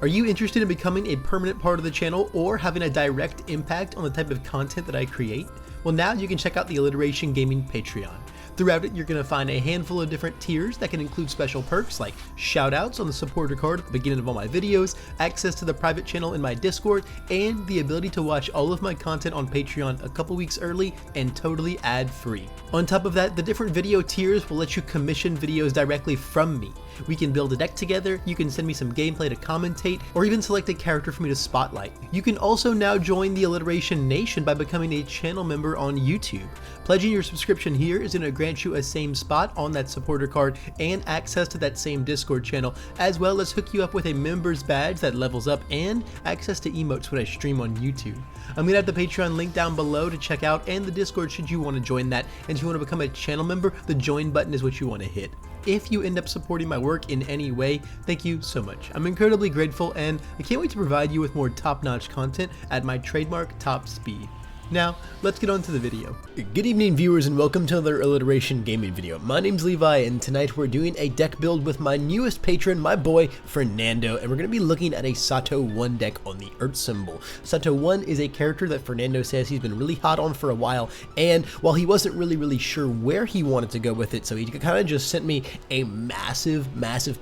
Are you interested in becoming a permanent part of the channel or having a direct impact on the type of content that I create? Well, now you can check out the Alliteration Gaming Patreon. Throughout it, you're going to find a handful of different tiers that can include special perks like shoutouts on the supporter card at the beginning of all my videos, access to the private channel in my Discord, and the ability to watch all of my content on Patreon a couple weeks early and totally ad-free. On top of that, the different video tiers will let you commission videos directly from me. We can build a deck together, you can send me some gameplay to commentate, or even select a character for me to spotlight. You can also now join the Alliteration Nation by becoming a channel member on YouTube. Pledging your subscription here is going to grant you a same spot on that supporter card and access to that same Discord channel, as well as hook you up with a member's badge that levels up and access to emotes when I stream on YouTube. I'm going to have the Patreon link down below to check out, and the Discord should you want to join that. And if you want to become a channel member, the join button is what you want to hit. If you end up supporting my work in any way, thank you so much. I'm incredibly grateful, and I can't wait to provide you with more top-notch content at my trademark top speed. Now, let's get on to the video. Good evening, viewers, and welcome to another Alliteration gaming video. My name's Levi, and tonight we're doing a deck build with my newest patron, my boy Fernando, and we're going to be looking at a Sato 1 deck on the Earth symbol. Sato 1 is a character that Fernando says he's been really hot on for a while, and while he wasn't really sure where he wanted to go with it, so he kind of just sent me a massive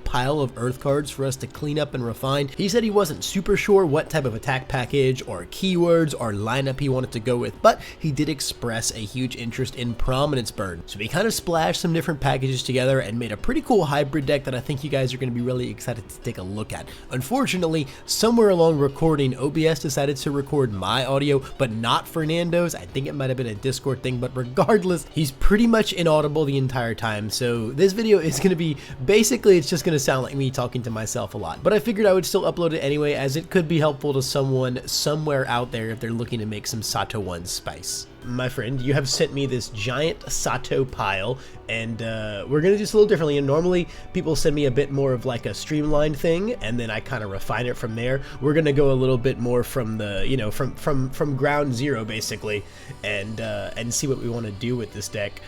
pile of Earth cards for us to clean up and refine. He said he wasn't super sure what type of attack package or keywords or lineup he wanted to go with, but he did express a huge interest in Prominence Burn. So we kind of splashed some different packages together and made a pretty cool hybrid deck that I think you guys are going to be really excited to take a look at. Unfortunately, somewhere along recording, OBS decided to record my audio, but not Fernando's. I think it might have been a Discord thing, but regardless, he's pretty much inaudible the entire time. So this video is going to be, basically, it's just going to sound like me talking to myself a lot. But I figured I would still upload it anyway, as it could be helpful to someone somewhere out there if they're looking to make some Sato 1 spice. My friend, you have sent me this giant Sato pile, and we're gonna do this a little differently. And normally people send me a bit more of like a streamlined thing, and then I kind of refine it from there. We're gonna go a little bit more from the, you know, from ground zero basically, and see what we want to do with this deck.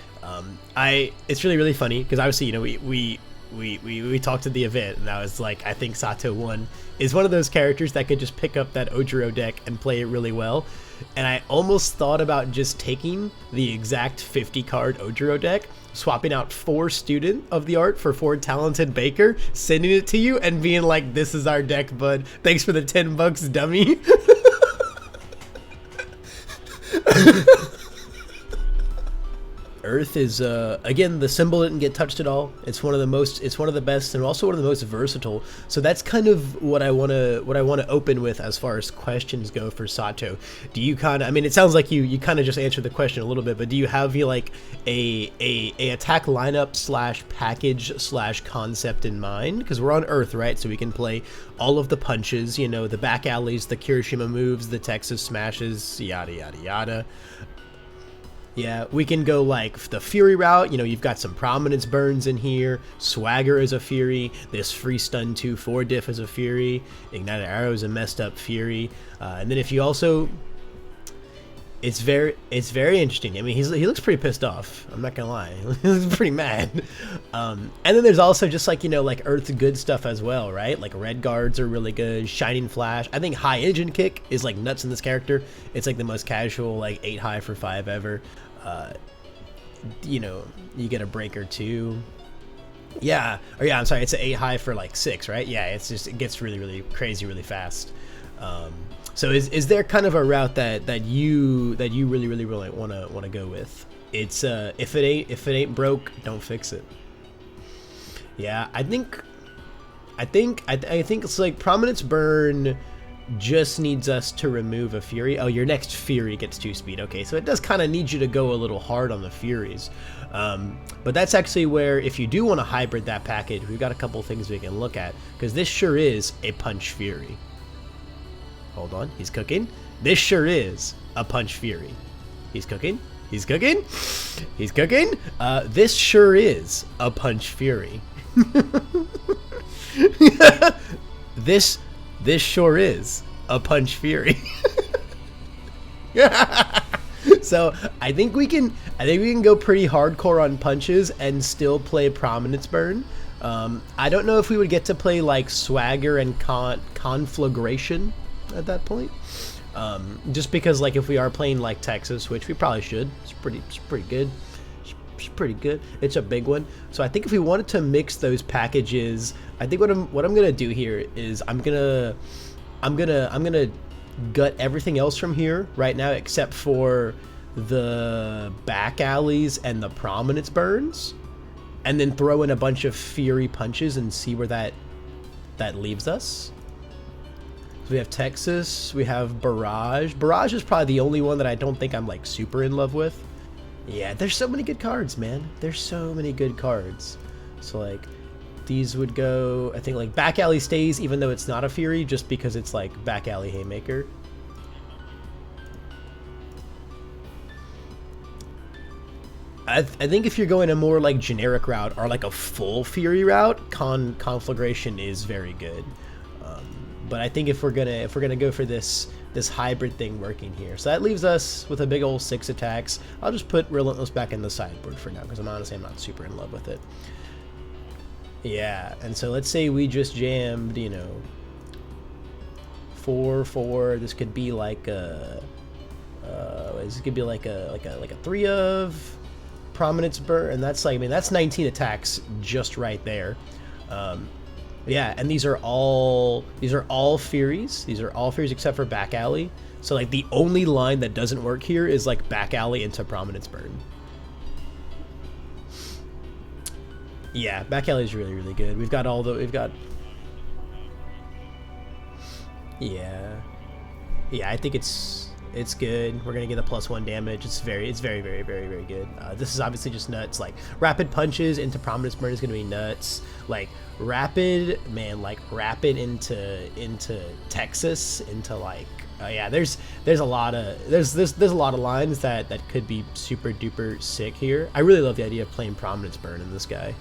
It's really funny because obviously, you know, we talked at the event, and I was like, I think Sato 1 is one of those characters that could just pick up that Ojiro deck and play it really well. And I almost thought about just taking the exact 50 card Ojiro deck, swapping out 4 Student of the Art for 4 Talented Baker, sending it to you and being like, this is our deck, bud. Thanks for the 10 bucks, dummy. Earth is again, the symbol didn't get touched at all. It's one of the best, and also one of the most versatile. So that's kind of what I want to open with as far as questions go for Sato. Do you kind of, I mean, it sounds like you kind of just answered the question a little bit, but do you have like a attack lineup slash package slash concept in mind? Because we're on Earth, right? So we can play all of the punches, you know, the back alleys, the Kirishima moves, the Texas smashes, yada yada yada. Yeah, we can go like the Fury route. You know, you've got some Prominence Burns in here. Swagger is a Fury. This Free Stun 2/4 diff is a Fury. Ignited Arrow is a messed up Fury. And then if you also, it's very interesting. I mean, he looks pretty pissed off. I'm not gonna lie, he looks pretty mad. And then there's also just like, you know, like Earth good stuff as well, right? Like Red Guards are really good. Shining Flash. I think High Engine Kick is like nuts in this character. It's like the most casual, like 8 high for 5 ever. You know, you get a breaker too. Yeah, or yeah, I'm sorry, it's an 8 high for like 6, right? Yeah, it's just, it gets really crazy really fast. So is there kind of a route that you really want to go with? It's if it ain't broke, don't fix it. Yeah, I think it's like Prominence Burn just needs us to remove a Fury. Oh, your next Fury gets 2 speed. Okay, so it does kind of need you to go a little hard on the Furies. But that's actually where, if you do want to hybrid that package, we've got a couple things we can look at, because this sure is a Punch Fury. Hold on, he's cooking. This sure is a Punch Fury. He's cooking. He's cooking. He's cooking. This sure is a Punch Fury. This sure is a Punch Fury. So I think we can go pretty hardcore on punches and still play Prominence Burn. I don't know if we would get to play like Swagger and Conflagration at that point. Just because like if we are playing like Texas, which we probably should, it's pretty good. It's pretty good. It's a big one. So I think if we wanted to mix those packages, I think what I'm gonna do here is I'm gonna gut everything else from here right now except for the back alleys and the prominence burns, and then throw in a bunch of fury punches and see where that leaves us. So we have Texas, we have Barrage. Barrage is probably the only one that I don't think I'm like super in love with. Yeah, there's so many good cards, man. There's so many good cards. So like these would go, I think like back alley stays even though it's not a fury, just because it's like back alley haymaker. I think if you're going a more like generic route or like a full fury route, Conflagration is very good. But I think if we're gonna go for this hybrid thing working here, so that leaves us with a big old 6 attacks. I'll just put Relentless back in the sideboard for now because I'm not super in love with it. Yeah, and so let's say we just jammed, you know, 4/4. This could be like a this could be like a 3 of prominence burn, and that's like, I mean, that's 19 attacks just right there. Yeah, and these are all furies. These are all furies except for back alley. So like the only line that doesn't work here is like back alley into prominence burn. Yeah, back alley is really good. We've got yeah, I think it's good. We're gonna get a +1 damage. It's very good. This is obviously just nuts. Like rapid punches into prominence burn is gonna be nuts. Like rapid, man, like rapid into Texas, into like yeah. There's a lot of lines that could be super duper sick here. I really love the idea of playing prominence burn in this guy.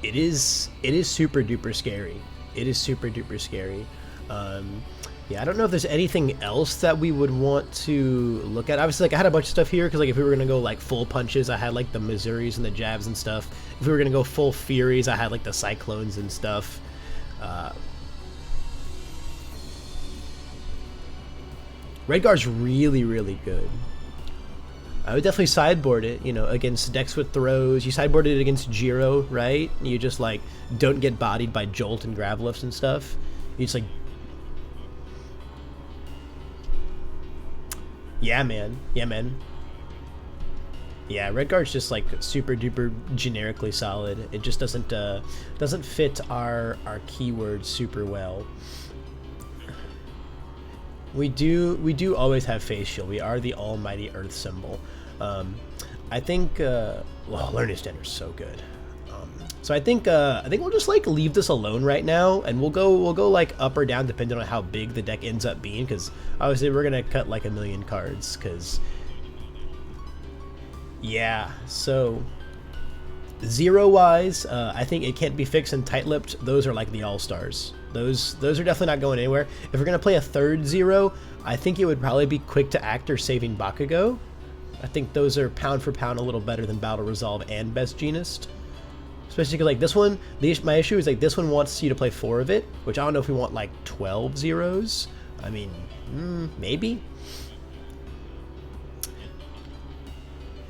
It is super duper scary. It is super duper scary. Yeah, I don't know if there's anything else that we would want to look at. Obviously, like I had a bunch of stuff here because like if we were gonna go like full punches, I had like the Missouris and the jabs and stuff. If we were gonna go full furies, I had like the cyclones and stuff. Redguard's really good. I would definitely sideboard it, you know, against decks with throws. You sideboard it against Jiro, right? You just like don't get bodied by Jolt and Gravlifts and stuff. You just like, yeah, man. Yeah, Redguard's just like super duper generically solid. It just doesn't fit our keywords super well. We do always have face shield. We are the almighty earth symbol. I think well, learning standard is so good. So I think we'll just like leave this alone right now, and we'll go like up or down depending on how big the deck ends up being, because obviously we're gonna cut like 1,000,000 cards. Because yeah, so zero wise, I think it can't be fixed and tight-lipped. Those are like the all-stars. Those are definitely not going anywhere. If we're gonna play a third zero, I think it would probably be quick to act or saving Bakugo. I think those are pound for pound a little better than Battle Resolve and Best Genist. Especially because like this one, my issue is like this one wants you to play 4 of it, which I don't know if we want like 12 zeros. I mean, maybe.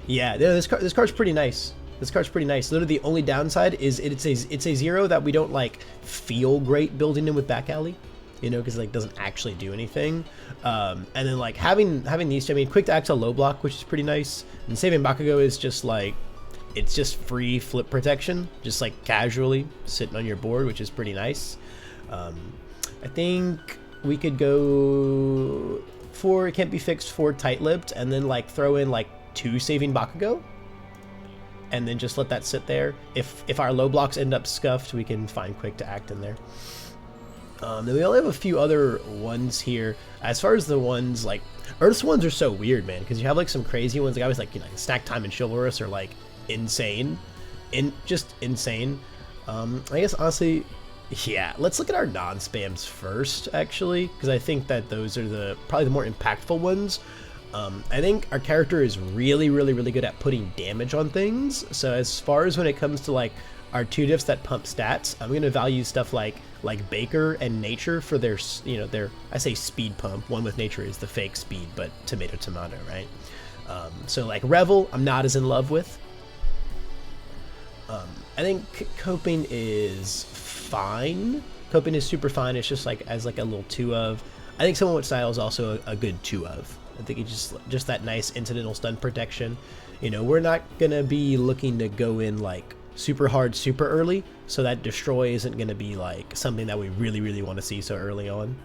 Yeah, this card's pretty nice. This card's pretty nice. Literally, the only downside is it's a zero that we don't like feel great building in with back alley, you know, because it like doesn't actually do anything. And then like having these two, I mean, quick to act a low block, which is pretty nice, and saving Bakugo is just like, it's just free flip protection, just like casually sitting on your board, which is pretty nice. I think we could go for it can't be fixed, for tight-lipped, and then like throw in like 2 saving Bakugo, and then just let that sit there. If our low blocks end up scuffed, we can find quick to act in there. Then we only have a few other ones here. As far as the ones, like Earth's ones are so weird, man, because you have like some crazy ones. Like I was like, you know, Snack Time and Chivalrous are like insane, just insane. I guess honestly, yeah, let's look at our non-spams first, actually, because I think that those are probably the more impactful ones. I think our character is really, really, really good at putting damage on things. So as far as when it comes to like our 2 diffs that pump stats, I'm gonna value stuff like Baker and Nature for their, you know, their, I say speed pump. One with Nature is the fake speed, but tomato, right? So like Revel, I'm not as in love with. I think Coping is fine. Coping is super fine. It's just like as like a little 2 of. I think Someone with Style is also a good 2 of. I think it's just that nice incidental stun protection. You know, we're not gonna be looking to go in like super hard super early, so that Destroy isn't gonna be like something that we really, really want to see so early on.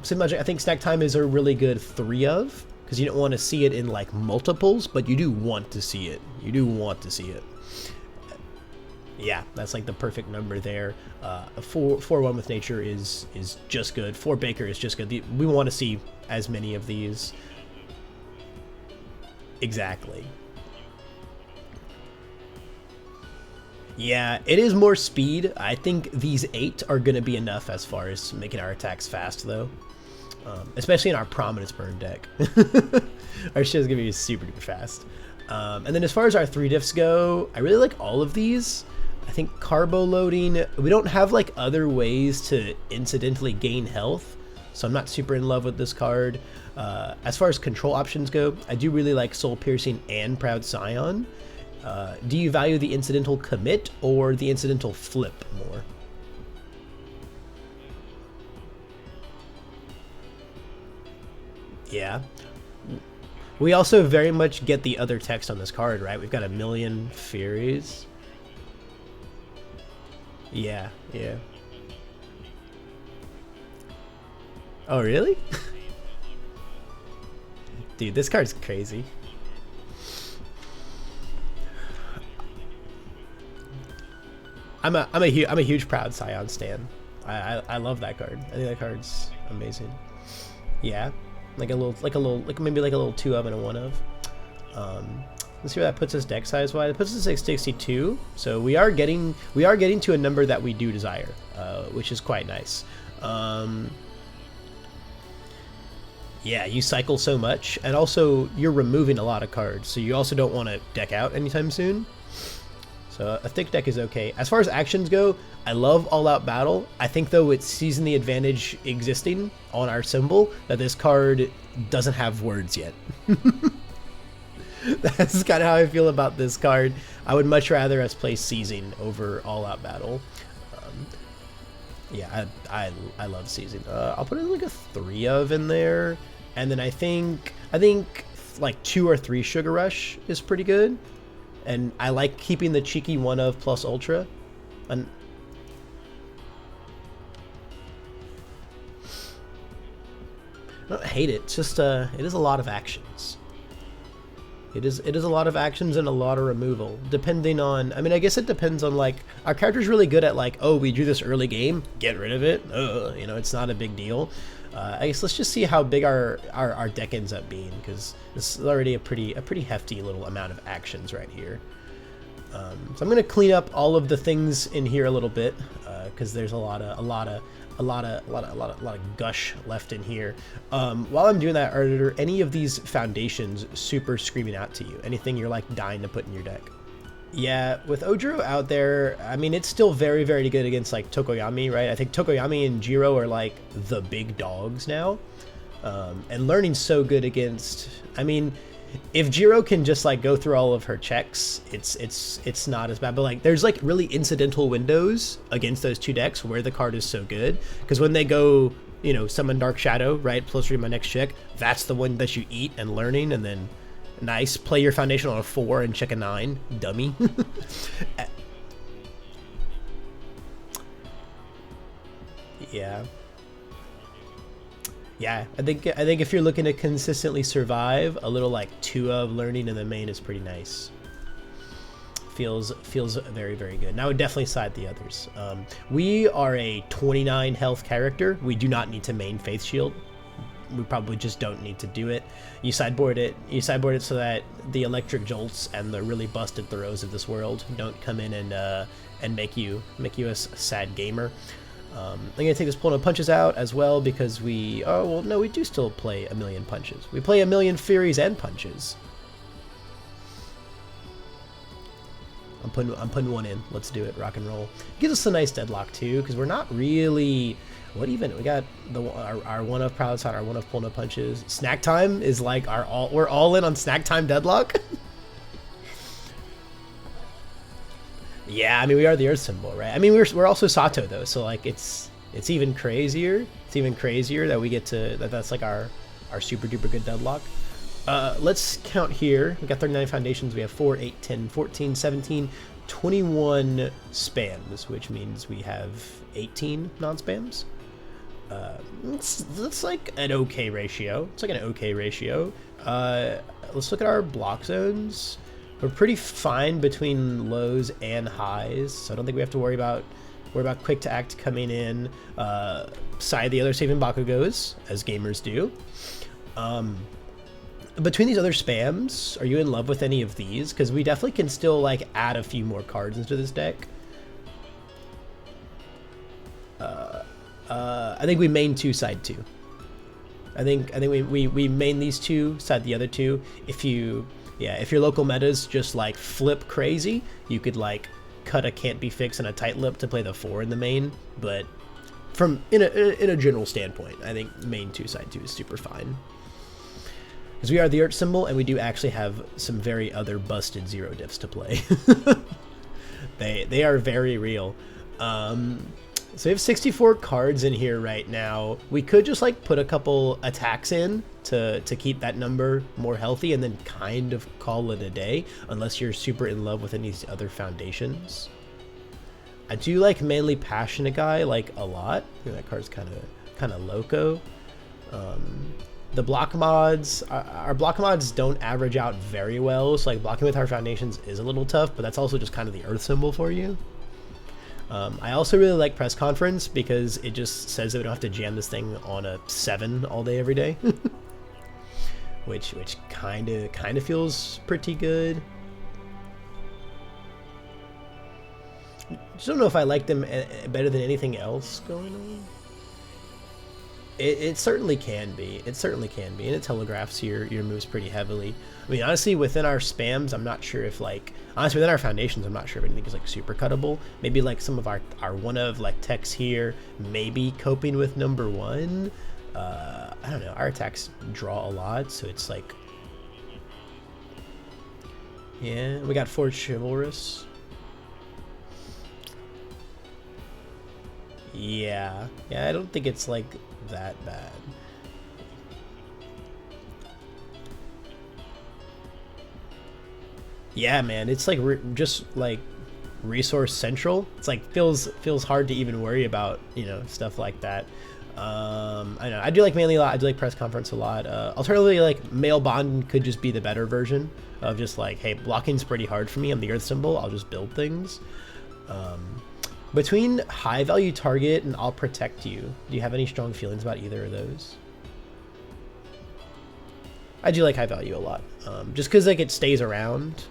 Sim Magic, I think Snack Time is a really good 3 of, because you don't want to see it in like multiples, but you do want to see it. You do want to see it. Yeah, that's like the perfect number there. 4-1 with Nature is just good. 4 Baker is just good. We want to see as many of these. Exactly. Yeah, it is more speed. I think these 8 are going to be enough as far as making our attacks fast, though. Especially in our Prominence Burn deck. Our shit is going to be super duper fast. And then as far as our 3 diffs go, I really like all of these. I think Carbo Loading, we don't have like other ways to incidentally gain health, so I'm not super in love with this card. As far as control options go, I do really like Soul Piercing and Proud Scion. Do you value the incidental commit or the incidental flip more? Yeah. We also very much get the other text on this card, right? We've got a million Furies. Yeah, yeah. Oh, really? Dude, this card's crazy. I'm a huge Proud Scion stan. I love that card. I think that card's amazing. Yeah, maybe like a little 2 of and a 1 of. Let's see where that puts us deck size wise. It puts us at 62. So we are getting to a number that we do desire, which is quite nice. Yeah, you cycle so much, and also you're removing a lot of cards, so you also don't want to deck out anytime soon. So a thick deck is okay. As far as actions go, I love All Out Battle. I think though it's seizing the advantage existing on our symbol that this card doesn't have words yet. That's kind of how I feel about this card. I would much rather us play Seizing over All Out Battle. Yeah, I love Seizing. I'll put in like a 3 of in there, and then I think like 2 or 3 Sugar Rush is pretty good, and I like keeping the cheeky 1 of plus Ultra. And I don't hate it. It's just it is a lot of actions. It is a lot of actions and a lot of removal, depending on, I mean, I guess it depends on, like, our character's really good at, like, oh, we drew this early game, get rid of it, you know, it's not a big deal. I guess let's just see how big our deck ends up being, because this is already a pretty hefty little amount of actions right here. So I'm going to clean up all of the things in here a little bit, because there's a lot of gush left in here. While I'm doing that, are there any of these foundations super screaming out to you? Anything you're like dying to put in your deck? Yeah, with Ojiro out there, I mean, it's still very, very good against like Tokoyami, right? I think Tokoyami and Jiro are like the big dogs now. And learning's so good against, I mean, if Jiro can just like go through all of her checks, it's not as bad. But like there's like really incidental windows against those 2 decks where the card is so good, because when they go, you know, summon Dark Shadow, right, plus read my next check, that's the one that you eat and learning, and then nice, play your foundation on a 4 and check a 9, dummy. Yeah. Yeah, I think if you're looking to consistently survive, a little like 2 of learning in the main is pretty nice. Feels very, very good. And I would definitely side the others. We are a 29 health character. We do not need to main Faith Shield. We probably just don't need to do it. You sideboard it so that the electric jolts and the really busted throws of this world don't come in and make you a sad gamer. I'm going to take this Pull No Punches out as well because we... Oh, well, no, we do still play a million punches. We play a million Furies and punches. I'm putting one in. Let's do it. Rock and roll. Gives us a nice deadlock, too, because we're not really... What even? We got our one of Proud Side, our one of Pull No Punches. Snack Time is like our all... We're all in on Snack Time deadlock. Yeah, I mean, we are the Earth symbol, right? I mean, we're also Sato, though, so, like, it's even crazier. It's even crazier that we get to... That's, like, our super-duper good deadlock. Let's count here. We got 39 foundations. We have 4, 8, 10, 14, 17, 21 spams, which means we have 18 non-spams. That's like an okay ratio. It's like an okay ratio. Let's look at our block zones. We're pretty fine between lows and highs, so I don't think we have to worry about quick to act coming in. Side the other saving Bakugos, as gamers do. Between these other spams, are you in love with any of these? Because we definitely can still like add a few more cards into this deck. I think we main 2, side 2. I think we main these 2, side the other 2. If your local metas just like flip crazy, you could like cut a can't be fixed and a tight lip to play the 4 in the main. But from in a general standpoint, I think main 2, side 2 is super fine. Because we are the Earth symbol, and we do actually have some very other busted zero diffs to play. They are very real. So we have 64 cards in here right now. We could just like put a couple attacks in to keep that number more healthy and then kind of call it a day, unless you're super in love with any of these other foundations. I do like Manly Passionate Guy like a lot. I think that card's kind of loco. The block mods, our block mods don't average out very well, so like blocking with our foundations is a little tough, but that's also just kind of the Earth symbol for you. I also really like Press Conference because it just says that we don't have to jam this thing on a 7 all day every day. which kind of feels pretty good. Just don't know if I like them better than anything else going on. It certainly can be. It certainly can be, and it telegraphs your moves pretty heavily. I mean, honestly, within our spams, I'm not sure if like honestly within our foundations, I'm not sure if anything is like super cuttable. Maybe like some of our one of like techs here, maybe coping with number 1. I don't know. Our attacks draw a lot, so it's like, yeah, we got 4 chivalrous. Yeah, I don't think it's like that bad. Yeah, man, it's like just like resource central. It's like feels hard to even worry about, you know, stuff like that. I know I do like Manly a lot. I do like Press Conference a lot. Alternatively, like Male Bond could just be the better version of just like, hey, blocking's pretty hard for me. I'm the Earth symbol. I'll just build things. Between High Value Target and I'll Protect You, do you have any strong feelings about either of those? I do like High Value a lot, just because like it stays around.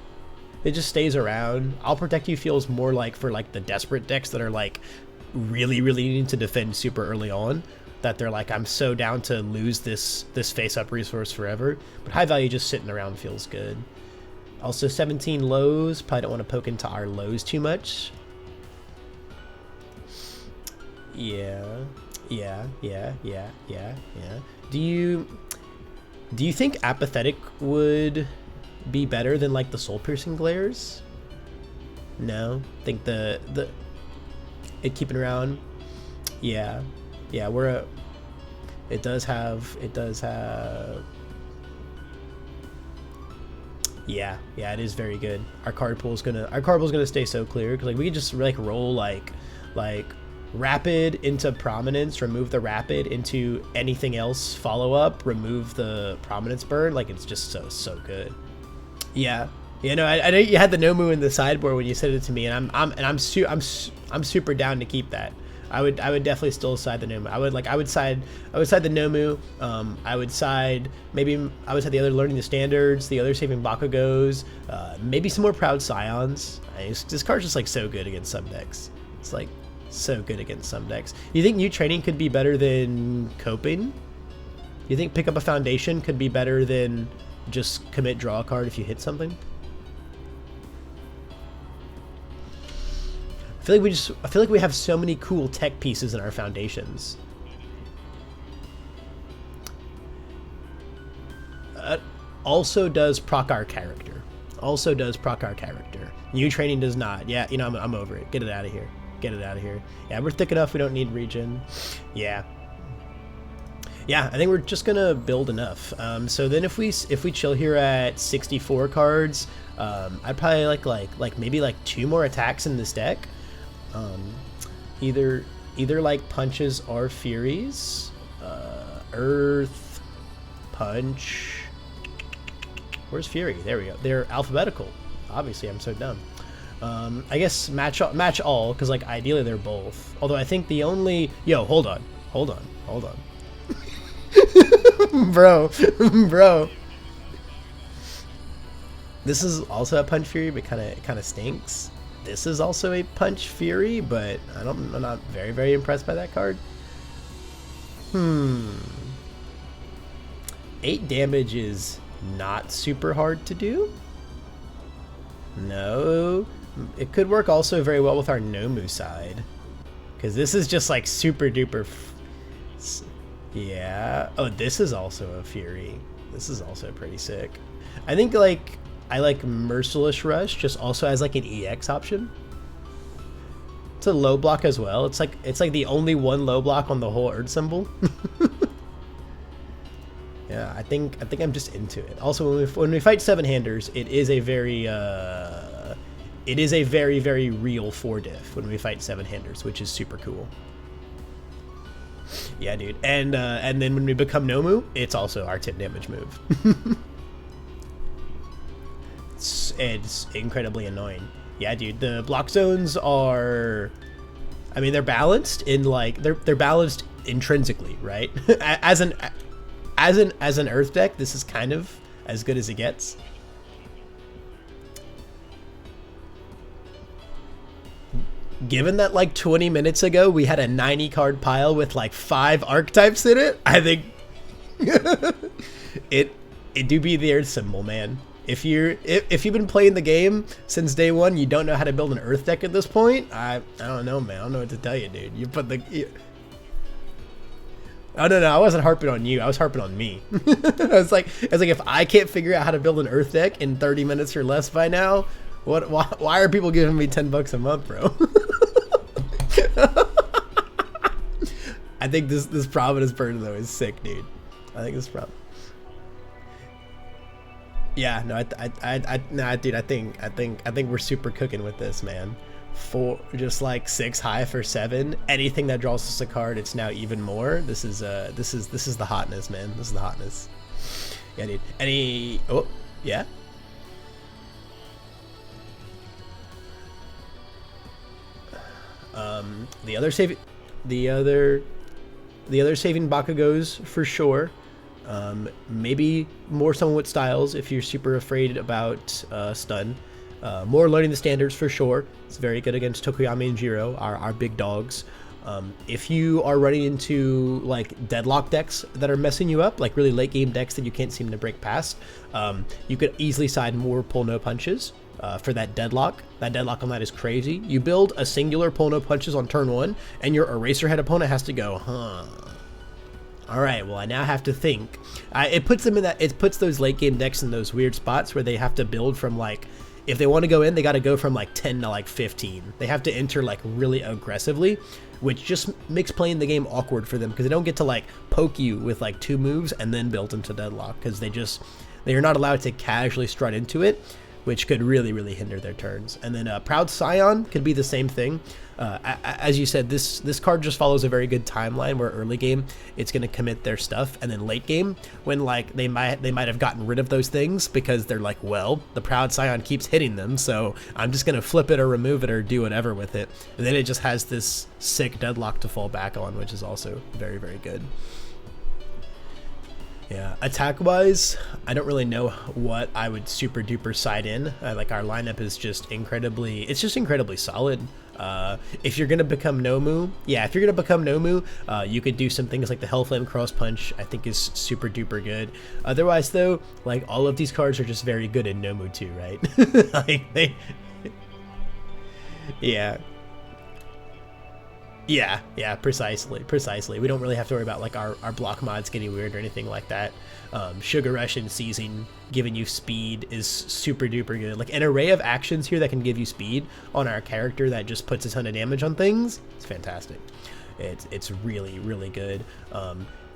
It just stays around. I'll Protect You feels more like for like the desperate decks that are like really needing to defend super early on, that they're like, I'm so down to lose this face-up resource forever. But High Value just sitting around feels good. Also 17 lows, probably don't want to poke into our lows too much. Yeah. Do you think Apathetic would be better than like the Soul Piercing Glares? No, I think the it keeping around. Yeah, it does have. Yeah, it is very good. Our card pool's gonna stay so clear because like we can just like roll like Rapid into Prominence, remove the Rapid into anything else, follow up, remove the Prominence burn. Like it's just so good. Yeah, no, I know you had the Nomu in the sideboard when you said it to me, and I'm super down to keep that. I would definitely still side the Nomu. I would side the Nomu. I would side the other Learning the Standards, the other Saving Bakugos, maybe some more Proud Scions. This card's just like so good against some decks. It's like So good against some decks. You think new training could be better than coping? You think pick up a foundation could be better than just commit draw a card if you hit something? I feel like we have so many cool tech pieces in our foundations. Also does proc our character. Also does proc our character. New training does not. Yeah, you know, I'm over it. Get it out of here. Get it out of here. Yeah, we're thick enough. We don't need regen. Yeah. Yeah, I think we're just gonna build enough. So then if we chill here at 64 cards, I'd probably like maybe like 2 more attacks in this deck. Either like punches or furies. Earth, punch. Where's Fury? There we go. They're alphabetical. Obviously, I'm so dumb. I guess match all, because like ideally they're both. Although I think the only hold on, bro. This is also a punch fury, but kind of stinks. This is also a punch fury, but I'm not very impressed by that card. 8 damage is not super hard to do. No, it could work also very well with our Nomu side, because this is just like super duper. Yeah. Oh, this is also a fury. This is also pretty sick. I think like I like Merciless Rush just also as like an EX option. It's a low block as well. It's like the only one low block on the whole Earth symbol. Yeah, I think I'm just into it. Also, when we fight 7-handers, it is a very very real 4-diff when we fight 7-handers, which is super cool. Yeah, dude. And then when we become Nomu, it's also our 10 damage move. It's incredibly annoying. Yeah, dude. The block zones are, I mean, they're balanced in like they're balanced intrinsically, right? As an Earth deck, this is kind of as good as it gets. Given that like 20 minutes ago we had a 90 card pile with like 5 archetypes in it, I think it do be the Earth symbol, man. If you've been playing the game since day one, you don't know how to build an Earth deck at this point. I don't know, man. I don't know what to tell you, dude. You put the Oh no, I wasn't harping on you. I was harping on me. I was like, if I can't figure out how to build an Earth deck in 30 minutes or less by now, why are people giving me $10 a month, bro? I think this Providence burn though is sick, dude. I think this problem. Yeah, no, nah, dude. I think we're super cooking with this, man. For just like 6 high for 7, anything that draws us a card, it's now even more. This is the hotness, man. This is the hotness. Yeah, dude. Oh, yeah. The other saving Bakugos for sure. Maybe more someone with styles if you're super afraid about stun. More learning the standards for sure. It's very good against Tokoyami and Jiro, our big dogs. If you are running into like deadlock decks that are messing you up, like really late game decks that you can't seem to break past, you could easily side more pull no punches for that deadlock. That deadlock on that is crazy. You build a singular pull no punches on turn 1, and your Eraserhead opponent has to go, huh? All right, well, I now have to think. It puts them in that. It puts those late game decks in those weird spots where they have to build from like, if they want to go in, they got to go from like 10 to like 15. They have to enter like really aggressively, which just makes playing the game awkward for them because they don't get to like poke you with like 2 moves and then build into deadlock because they're not allowed to casually strut into it, which could really hinder their turns. And then Proud Scion could be the same thing. As you said, this card just follows a very good timeline where early game it's going to commit their stuff, and then late game when like they might have gotten rid of those things because they're like, well, the Proud Scion keeps hitting them, so I'm just going to flip it or remove it or do whatever with it, and then it just has this sick deadlock to fall back on, which is also very good. Yeah, attack wise, I don't really know what I would super duper side in. Like our lineup is just incredibly solid. If you're gonna become Nomu, you could do some things like the Hellflame Cross Punch. I think is super duper good. Otherwise, though, like all of these cards are just very good in Nomu too, right? Like yeah. Yeah, precisely. We don't really have to worry about like our block mods getting weird or anything like that. Sugar Rush and Seizing giving you speed is super duper good. Like an array of actions here that can give you speed on our character that just puts a ton of damage on things. It's fantastic. It's really, really good.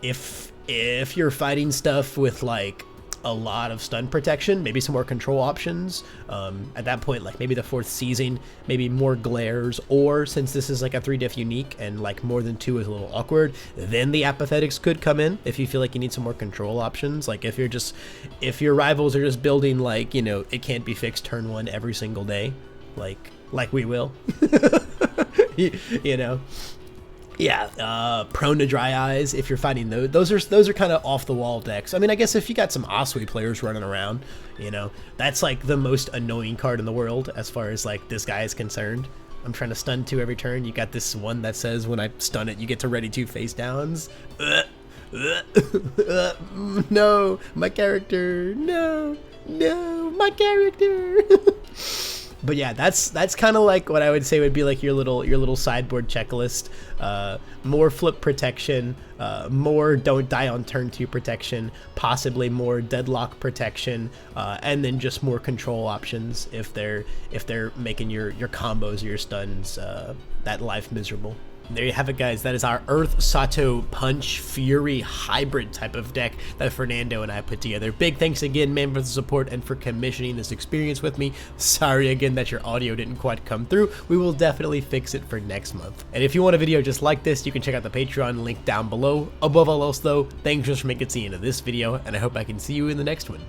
If you're fighting stuff with like a lot of stun protection, maybe some more control options. At that point, like maybe the 4th Seizing, maybe more glares, or since this is like a 3-diff unique and like more than 2 is a little awkward, then the apathetics could come in if you feel like you need some more control options. Like if your rivals are just building like, you know, it can't be fixed turn 1 every single day, like we will, you know. Yeah, prone to Dry Eyes if you're fighting those are kind of off the wall decks. I mean, I guess if you got some Asui players running around, you know, that's like the most annoying card in the world as far as like this guy is concerned. I'm trying to stun 2 every turn. You got this one that says when I stun it, you get to ready 2 face downs. No, my character. No, my character. But yeah, that's kind of like what I would say would be like your little sideboard checklist. More flip protection, more don't die on turn 2 protection, possibly more deadlock protection, and then just more control options if they're making your combos or your stuns that life miserable. There you have it, guys. That is our Earth Sato Punch Fury hybrid type of deck that Fernando and I put together. Big thanks again, man, for the support and for commissioning this experience with me. Sorry again that your audio didn't quite come through. We will definitely fix it for next month. And if you want a video just like this, you can check out the Patreon link down below. Above all else, though, thanks just for making it to the end of this video, and I hope I can see you in the next one.